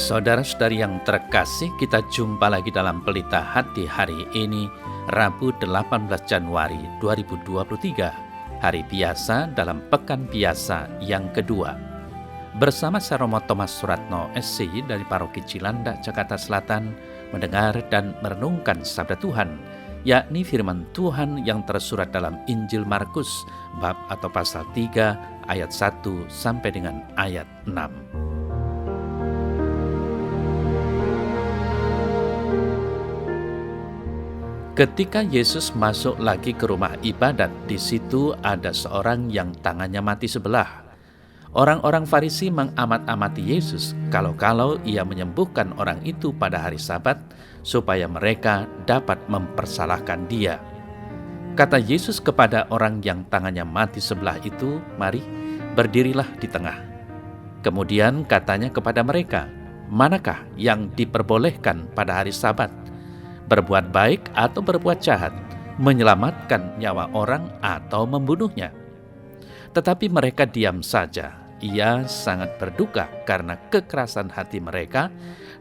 Saudara-saudari yang terkasih, kita jumpa lagi dalam Pelita Hati hari ini, Rabu 18 Januari 2023, hari biasa dalam Pekan Biasa yang kedua. Bersama saya Romo Thomas Suratno, SC dari Paroki Cilandak, Jakarta Selatan, mendengar dan merenungkan Sabda Tuhan, yakni firman Tuhan yang tersurat dalam Injil Markus, bab atau pasal 3, ayat 1 sampai dengan ayat 6. Ketika Yesus masuk lagi ke rumah ibadat, di situ ada seorang yang tangannya mati sebelah. Orang-orang Farisi mengamat-amati Yesus kalau-kalau ia menyembuhkan orang itu pada hari Sabat, supaya mereka dapat mempersalahkan dia. Kata Yesus kepada orang yang tangannya mati sebelah itu, "Mari, berdirilah di tengah." Kemudian katanya kepada mereka, "Manakah yang diperbolehkan pada hari Sabat? Berbuat baik atau berbuat jahat, menyelamatkan nyawa orang atau membunuhnya?" Tetapi mereka diam saja. Ia sangat berduka karena kekerasan hati mereka,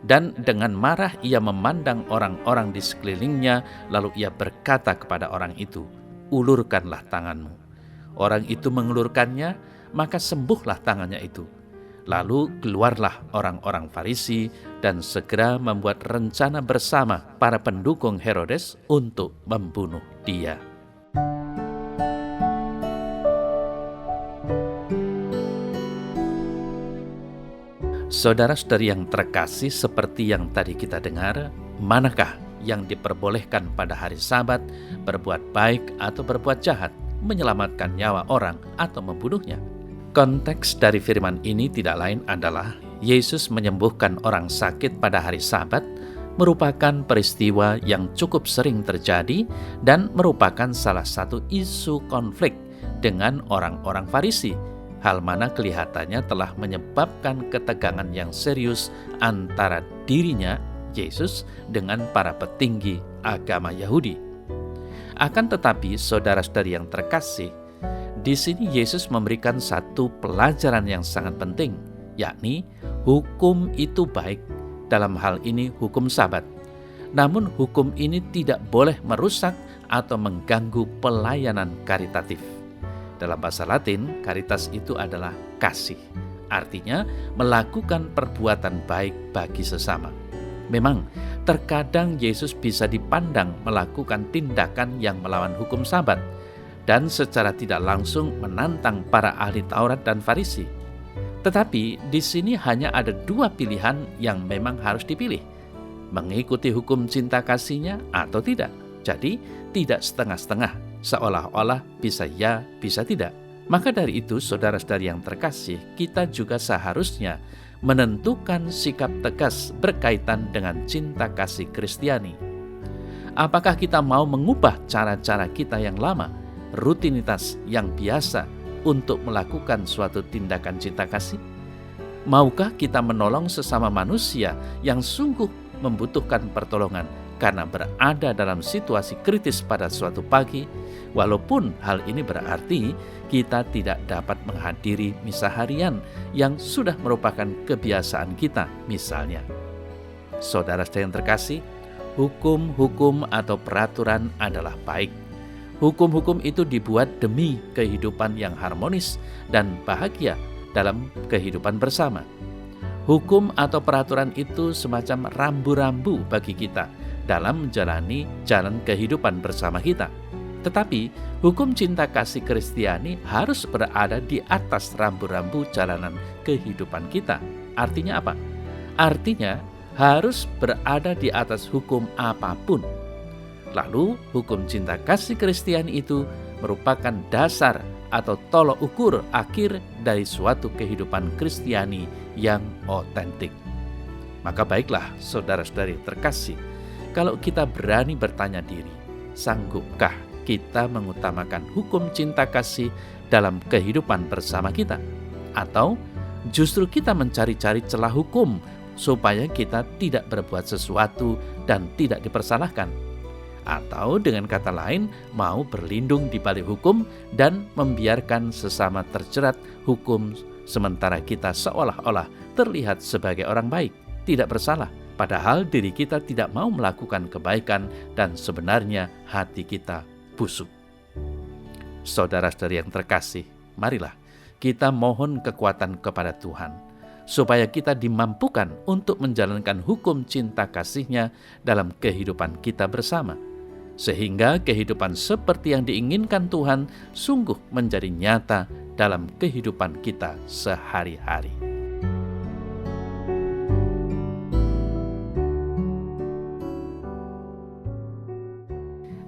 dan dengan marah ia memandang orang-orang di sekelilingnya, lalu ia berkata kepada orang itu, "Ulurkanlah tanganmu." Orang itu mengulurkannya, maka sembuhlah tangannya itu. Lalu keluarlah orang-orang Farisi dan segera membuat rencana bersama para pendukung Herodes untuk membunuh dia. Saudara-saudari yang terkasih, seperti yang tadi kita dengar, manakah yang diperbolehkan pada hari Sabat, berbuat baik atau berbuat jahat, menyelamatkan nyawa orang atau membunuhnya? Konteks dari firman ini tidak lain adalah Yesus menyembuhkan orang sakit pada hari Sabat merupakan peristiwa yang cukup sering terjadi dan merupakan salah satu isu konflik dengan orang-orang Farisi, hal mana kelihatannya telah menyebabkan ketegangan yang serius antara dirinya, Yesus, dengan para petinggi agama Yahudi. Akan tetapi, saudara-saudari yang terkasih, di sini Yesus memberikan satu pelajaran yang sangat penting, yakni hukum itu baik, dalam hal ini hukum Sabat. Namun hukum ini tidak boleh merusak atau mengganggu pelayanan karitatif. Dalam bahasa Latin, caritas itu adalah kasih. Artinya melakukan perbuatan baik bagi sesama. Memang, terkadang Yesus bisa dipandang melakukan tindakan yang melawan hukum Sabat, dan secara tidak langsung menantang para ahli Taurat dan Farisi. Tetapi di sini hanya ada dua pilihan yang memang harus dipilih, mengikuti hukum cinta kasihnya atau tidak. Jadi tidak setengah-setengah, seolah-olah bisa ya, bisa tidak. Maka dari itu, saudara-saudari yang terkasih, kita juga seharusnya menentukan sikap tegas berkaitan dengan cinta kasih Kristiani. Apakah kita mau mengubah cara-cara kita yang lama, rutinitas yang biasa untuk melakukan suatu tindakan cinta kasih? Maukah kita menolong sesama manusia yang sungguh membutuhkan pertolongan karena berada dalam situasi kritis pada suatu pagi, walaupun hal ini berarti kita tidak dapat menghadiri misa harian yang sudah merupakan kebiasaan kita misalnya? Saudara-saudari yang terkasih, hukum-hukum atau peraturan adalah baik. Hukum-hukum itu dibuat demi kehidupan yang harmonis dan bahagia dalam kehidupan bersama. Hukum atau peraturan itu semacam rambu-rambu bagi kita dalam menjalani jalan kehidupan bersama kita. Tetapi hukum cinta kasih Kristiani harus berada di atas rambu-rambu jalanan kehidupan kita. Artinya apa? Artinya harus berada di atas hukum apapun. Lalu, hukum cinta kasih Kristiani itu merupakan dasar atau tolok ukur akhir dari suatu kehidupan Kristiani yang otentik. Maka baiklah, saudara-saudari terkasih, kalau kita berani bertanya diri, sanggupkah kita mengutamakan hukum cinta kasih dalam kehidupan bersama kita? Atau justru kita mencari-cari celah hukum supaya kita tidak berbuat sesuatu dan tidak dipersalahkan? Atau dengan kata lain, mau berlindung di balik hukum dan membiarkan sesama terjerat hukum sementara kita seolah-olah terlihat sebagai orang baik? tidak bersalah, padahal diri kita tidak mau melakukan kebaikan dan sebenarnya hati kita busuk. Saudara-saudari yang terkasih, marilah kita mohon kekuatan kepada Tuhan, supaya kita dimampukan untuk menjalankan hukum cinta kasih-Nya dalam kehidupan kita bersama, sehingga kehidupan seperti yang diinginkan Tuhan sungguh menjadi nyata dalam kehidupan kita sehari-hari.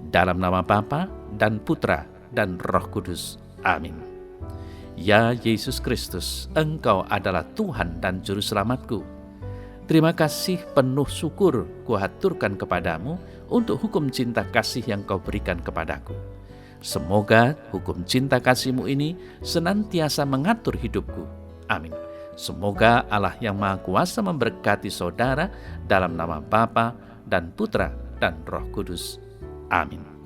Dalam nama Bapa dan Putra dan Roh Kudus. Amin. Ya Yesus Kristus, Engkau adalah Tuhan dan Juru Selamatku. Terima kasih penuh syukur kuhaturkan kepadamu untuk hukum cinta kasih yang Kau berikan kepadaku. Semoga hukum cinta kasih-Mu ini senantiasa mengatur hidupku. Amin. Semoga Allah yang Maha Kuasa memberkati saudara dalam nama Bapa dan Putra dan Roh Kudus. Amin.